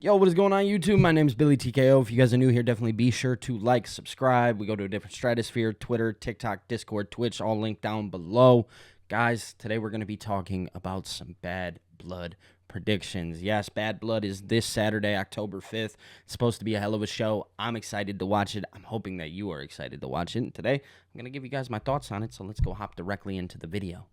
Yo, what is going on YouTube? My name is Billy TKO. If you guys are new here, definitely be sure to like, subscribe. We go to a different stratosphere, Twitter, TikTok, Discord, Twitch, all linked down below. Guys, today we're going to be talking about some Bad Blood predictions. Yes, Bad Blood is this Saturday, October 5th. It's supposed to be a hell of a show. I'm excited to watch it. I'm hoping that you are excited to watch it. And today, I'm going to give you guys my thoughts on it, so let's go hop directly into the video.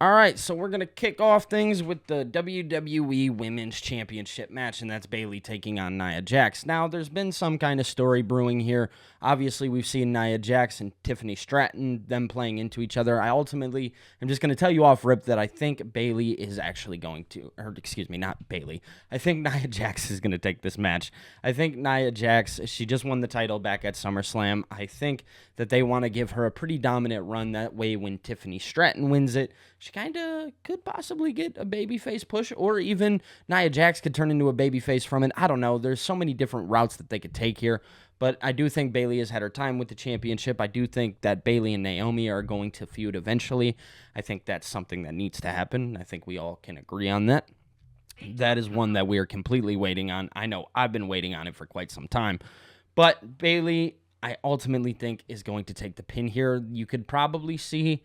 All right, so we're going to kick off things with the WWE Women's Championship match, and that's Bayley taking on Nia Jax. Now, there's been some kind of story brewing here. Obviously, we've seen Nia Jax and Tiffany Stratton, them playing into each other. I'm just going to tell you off rip that I think Bayley is actually going to, or excuse me, not Bayley. I think Nia Jax is going to take this match. I think Nia Jax, she just won the title back at SummerSlam. I think that they want to give her a pretty dominant run. That way, when Tiffany Stratton wins it, she kind of could possibly get a babyface push, or even Nia Jax could turn into a babyface from it. I don't know. There's so many different routes that they could take here, but I do think Bayley has had her time with the championship. I do think that Bayley and Naomi are going to feud eventually. I think that's something that needs to happen. I think we all can agree on that. That is one that we are completely waiting on. I know I've been waiting on it for quite some time, but Bayley, I ultimately think, is going to take the pin here. You could probably see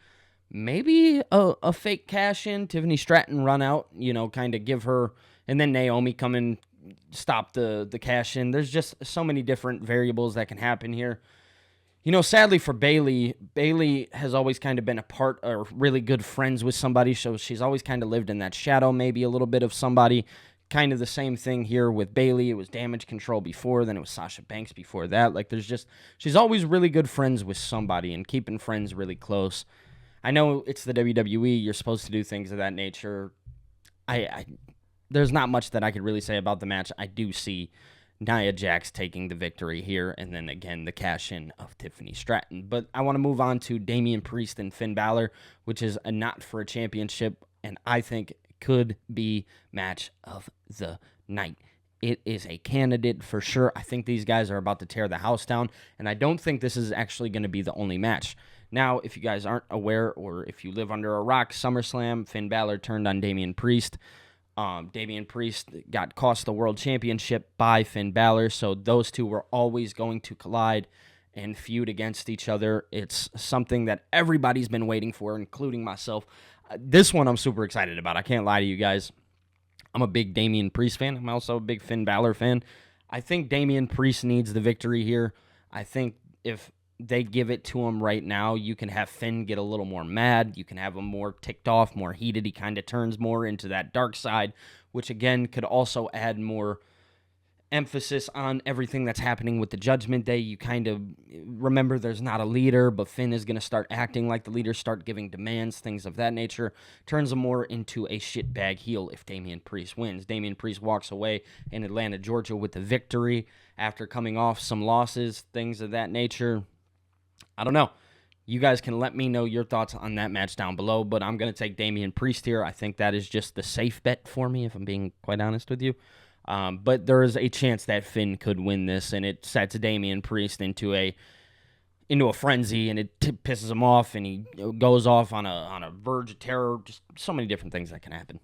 maybe a fake cash in, Tiffany Stratton run out, kind of give her, and then Naomi come in, stop the cash in. There's just so many different variables that can happen here. Sadly for Bayley, Bayley has always kind of been a part or really good friends with somebody, so she's always kind of lived in that shadow, maybe a little bit of somebody. Kind of the same thing here with Bayley. It was Damage Control before, then it was Sasha Banks before that. She's always really good friends with somebody and keeping friends really close. I know it's the WWE. You're supposed to do things of that nature. There's not much that I could really say about the match. I do see Nia Jax taking the victory here, and then again the cash-in of Tiffany Stratton. But I want to move on to Damian Priest and Finn Balor, which is a not for a championship, and I think could be match of the night. It is a candidate for sure. I think these guys are about to tear the house down, and I don't think this is actually going to be the only match. Now, if you guys aren't aware, or if you live under a rock, SummerSlam, Finn Balor turned on Damian Priest. Damian Priest got cost the world championship by Finn Balor, so those two were always going to collide and feud against each other. It's something that everybody's been waiting for, including myself. This one I'm super excited about. I can't lie to you guys. I'm a big Damian Priest fan. I'm also a big Finn Balor fan. I think Damian Priest needs the victory here. I think if they give it to him right now, you can have Finn get a little more mad. You can have him more ticked off, more heated. He kind of turns more into that dark side, which again could also add more emphasis on everything that's happening with the Judgment Day. You kind of remember there's not a leader, but Finn is going to start acting like the leader, start giving demands, things of that nature. Turns him more into a shitbag heel if Damian Priest wins. Damian Priest walks away in Atlanta, Georgia with the victory after coming off some losses, things of that nature. I don't know. You guys can let me know your thoughts on that match down below, but I'm going to take Damian Priest here. I think that is just the safe bet for me, if I'm being quite honest with you. But there is a chance that Finn could win this, and it sets Damian Priest into a frenzy, and it pisses him off, and he goes off on a verge of terror. Just so many different things that can happen.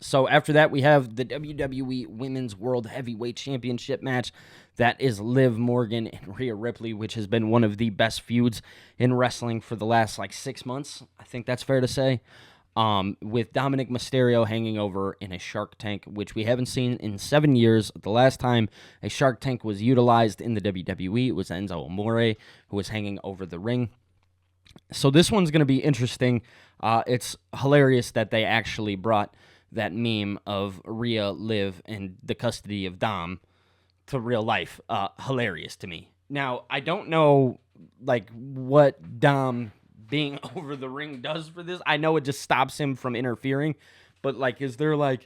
So after that, we have the WWE Women's World Heavyweight Championship match. That is Liv Morgan and Rhea Ripley, which has been one of the best feuds in wrestling for the last 6 months. I think that's fair to say. With Dominic Mysterio hanging over in a Shark Tank, which we haven't seen in 7 years. The last time a Shark Tank was utilized in the WWE, it was Enzo Amore, who was hanging over the ring. So this one's going to be interesting. It's hilarious that they actually brought that meme of Rhea, Liv, and the custody of Dom to real life. Hilarious to me. Now, I don't know, what Dom being over the ring does for this. I know it just stops him from interfering, but, is there,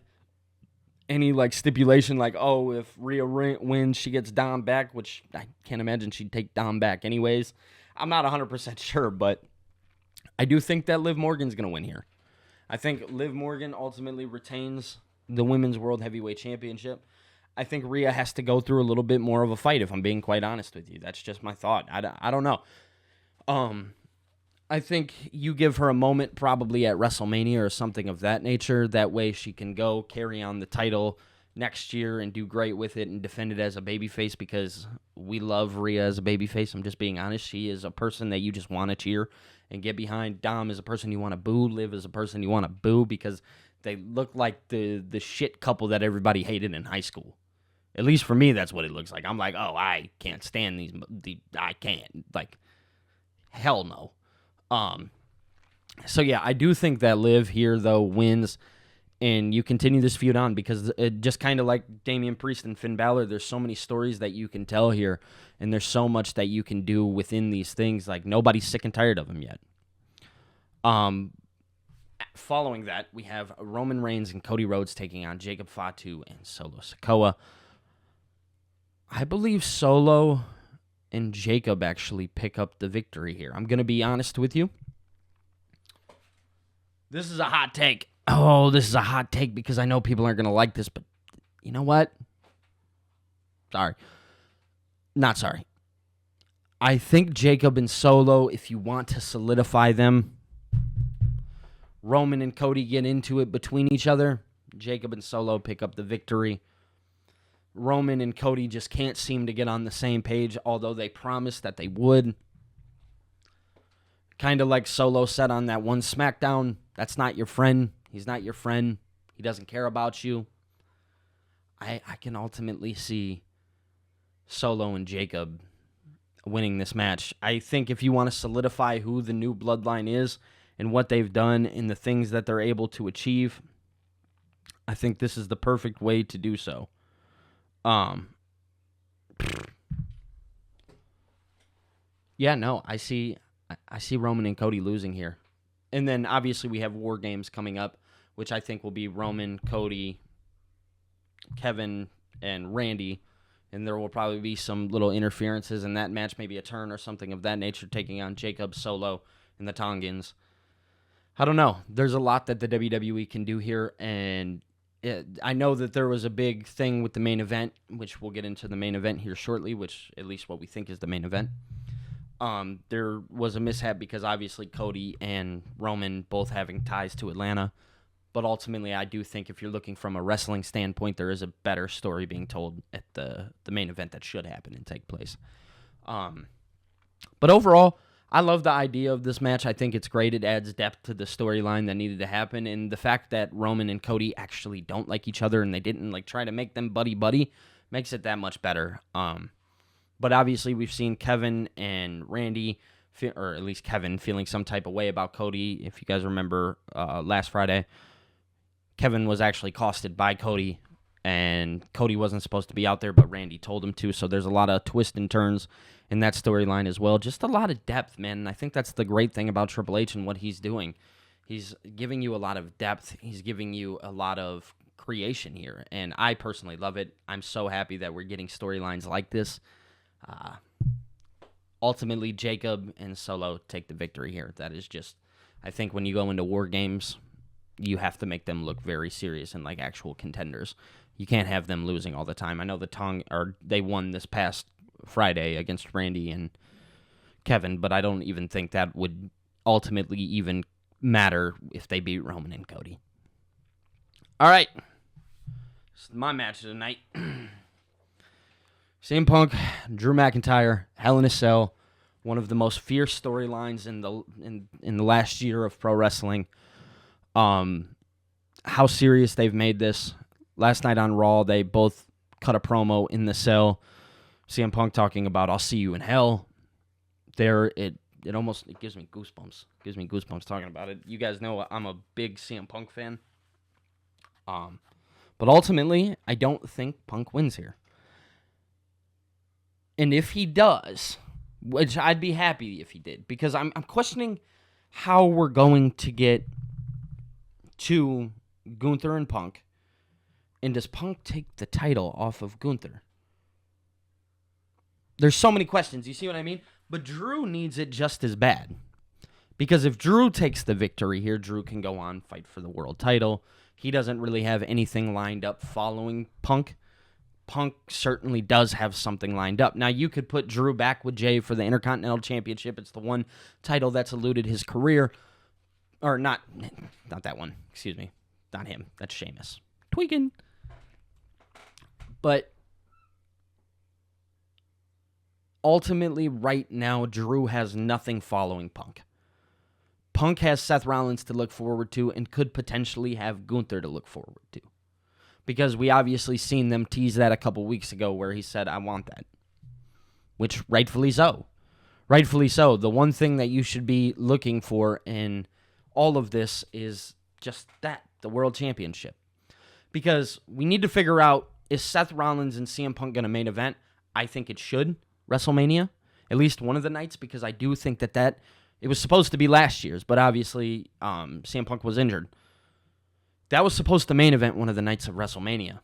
any, stipulation, if Rhea wins, she gets Dom back, which I can't imagine she'd take Dom back anyways. I'm not 100% sure, but I do think that Liv Morgan's going to win here. I think Liv Morgan ultimately retains the Women's World Heavyweight Championship. I think Rhea has to go through a little bit more of a fight, if I'm being quite honest with you. That's just my thought. I don't know. I think you give her a moment probably at WrestleMania or something of that nature. That way she can go carry on the title next year and do great with it and defend it as a babyface, because we love Rhea as a babyface. I'm just being honest. She is a person that you just want to cheer and get behind. Dom is a person you want to boo. Liv is a person you want to boo because they look like the shit couple that everybody hated in high school. At least for me, that's what it looks like. I'm like, oh, I can't stand these. I can't. Like, hell no. So yeah, I do think that Liv here, though, wins, and you continue this feud on, because it just kind of like Damian Priest and Finn Balor, there's so many stories that you can tell here, and there's so much that you can do within these things. Like, nobody's sick and tired of them yet. Following that, we have Roman Reigns and Cody Rhodes taking on Jacob Fatu and Solo Sikoa. I believe Solo and Jacob actually pick up the victory here. I'm going to be honest with you. This is a hot take. Oh, this is a hot take because I know people aren't going to like this, but you know what? Sorry. Not sorry. I think Jacob and Solo, if you want to solidify them, Roman and Cody get into it between each other. Jacob and Solo pick up the victory. Roman and Cody just can't seem to get on the same page, although they promised that they would. Kind of like Solo said on that one SmackDown, that's not your friend. He's not your friend. He doesn't care about you. I can ultimately see Solo and Jacob winning this match. I think if you want to solidify who the new bloodline is and what they've done and the things that they're able to achieve, I think this is the perfect way to do so. Yeah, no, I see Roman and Cody losing here. And then obviously we have War Games coming up, which I think will be Roman, Cody, Kevin, and Randy. And there will probably be some little interferences in that match, maybe a turn or something of that nature, taking on Jacob, Solo, and the Tongans. I don't know. There's a lot that the WWE can do here, and I know that there was a big thing with the main event, which we'll get into the main event here shortly, which at least what we think is the main event. There was a mishap because obviously Cody and Roman both having ties to Atlanta. But ultimately, I do think if you're looking from a wrestling standpoint, there is a better story being told at the main event that should happen and take place. But overall, I love the idea of this match. I think it's great. It adds depth to the storyline that needed to happen. And the fact that Roman and Cody actually don't like each other and they didn't try to make them buddy-buddy makes it that much better. But obviously, we've seen Kevin and Randy, or at least Kevin, feeling some type of way about Cody. If you guys remember last Friday, Kevin was actually costed by Cody, and Cody wasn't supposed to be out there, but Randy told him to. So there's a lot of twists and turns in that storyline as well. Just a lot of depth, man. And I think that's the great thing about Triple H and what he's doing. He's giving you a lot of depth. He's giving you a lot of creation here, and I personally love it. I'm so happy that we're getting storylines like this. Ultimately, Jacob and Solo take the victory here. That is just, I think when you go into War Games, you have to make them look very serious and like actual contenders. You can't have them losing all the time. I know they won this past Friday against Randy and Kevin, but I don't even think that would ultimately even matter if they beat Roman and Cody. All right. This is my match of the night. CM Punk, Drew McIntyre, Hell in a Cell, one of the most fierce storylines in the last year of pro wrestling. How serious they've made this. Last night on Raw, they both cut a promo in the cell. CM Punk talking about "I'll see you in hell." It gives me goosebumps. Gives me goosebumps talking about it. You guys know I'm a big CM Punk fan. But ultimately, I don't think Punk wins here. And if he does, which I'd be happy if he did, because I'm questioning how we're going to get to Gunther and Punk. And does Punk take the title off of Gunther? There's so many questions, you see what I mean? But Drew needs it just as bad. Because if Drew takes the victory here, Drew can go on, fight for the world title. He doesn't really have anything lined up following Punk. Punk certainly does have something lined up. Now, you could put Drew back with Jay for the Intercontinental Championship. It's the one title that's eluded his career. Or not that one. Excuse me. Not him. That's Sheamus. Tweaking. But ultimately, right now, Drew has nothing following Punk. Punk has Seth Rollins to look forward to and could potentially have Gunther to look forward to. Because we obviously seen them tease that a couple weeks ago where he said, I want that. Which, rightfully so. Rightfully so. The one thing that you should be looking for in all of this is just that, the World Championship. Because we need to figure out, is Seth Rollins and CM Punk going to main event? I think it should, WrestleMania. At least one of the nights, because I do think that it was supposed to be last year's, but obviously CM Punk was injured. That was supposed to main event one of the nights of WrestleMania.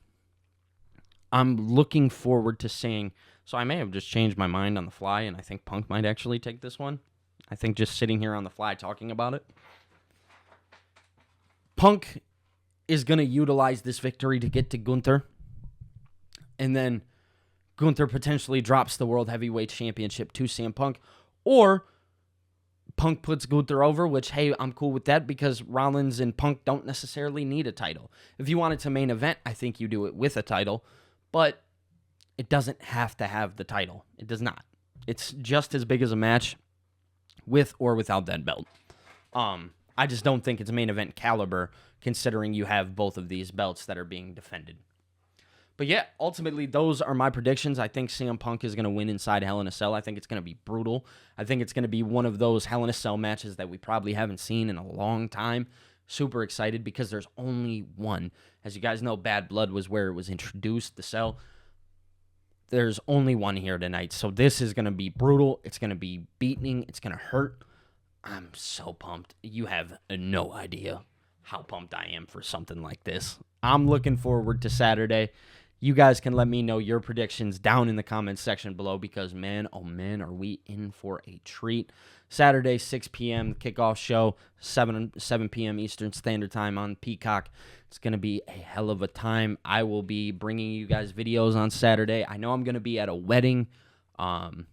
I'm looking forward to seeing... So I may have just changed my mind on the fly, and I think Punk might actually take this one. I think just sitting here on the fly talking about it. Punk is going to utilize this victory to get to Gunther. And then Gunther potentially drops the World Heavyweight Championship to CM Punk. Or Punk puts Gunther over, which, hey, I'm cool with that because Rollins and Punk don't necessarily need a title. If you want it to main event, I think you do it with a title, but it doesn't have to have the title. It does not. It's just as big as a match with or without that belt. I just don't think it's main event caliber considering you have both of these belts that are being defended. But yeah, ultimately, those are my predictions. I think CM Punk is going to win inside Hell in a Cell. I think it's going to be brutal. I think it's going to be one of those Hell in a Cell matches that we probably haven't seen in a long time. Super excited because there's only one. As you guys know, Bad Blood was where it was introduced, the Cell. There's only one here tonight. So this is going to be brutal. It's going to be beating. It's going to hurt. I'm so pumped. You have no idea how pumped I am for something like this. I'm looking forward to Saturday. You guys can let me know your predictions down in the comments section below because, man, oh, man, are we in for a treat. Saturday, 6 p.m., kickoff show, 7 p.m. Eastern Standard Time on Peacock. It's going to be a hell of a time. I will be bringing you guys videos on Saturday. I know I'm going to be at a wedding. I'm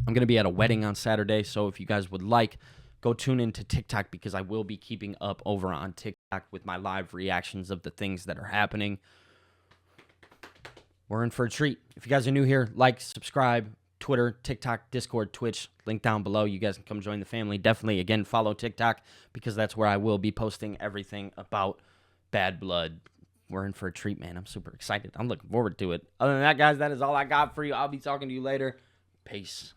going to be at a wedding on Saturday, so if you guys would like, go tune into TikTok because I will be keeping up over on TikTok with my live reactions of the things that are happening. We're in for a treat. If you guys are new here, like, subscribe, Twitter, TikTok, Discord, Twitch, link down below. You guys can come join the family. Definitely, again, follow TikTok because that's where I will be posting everything about Bad Blood. We're in for a treat, man. I'm super excited. I'm looking forward to it. Other than that, guys, that is all I got for you. I'll be talking to you later. Peace.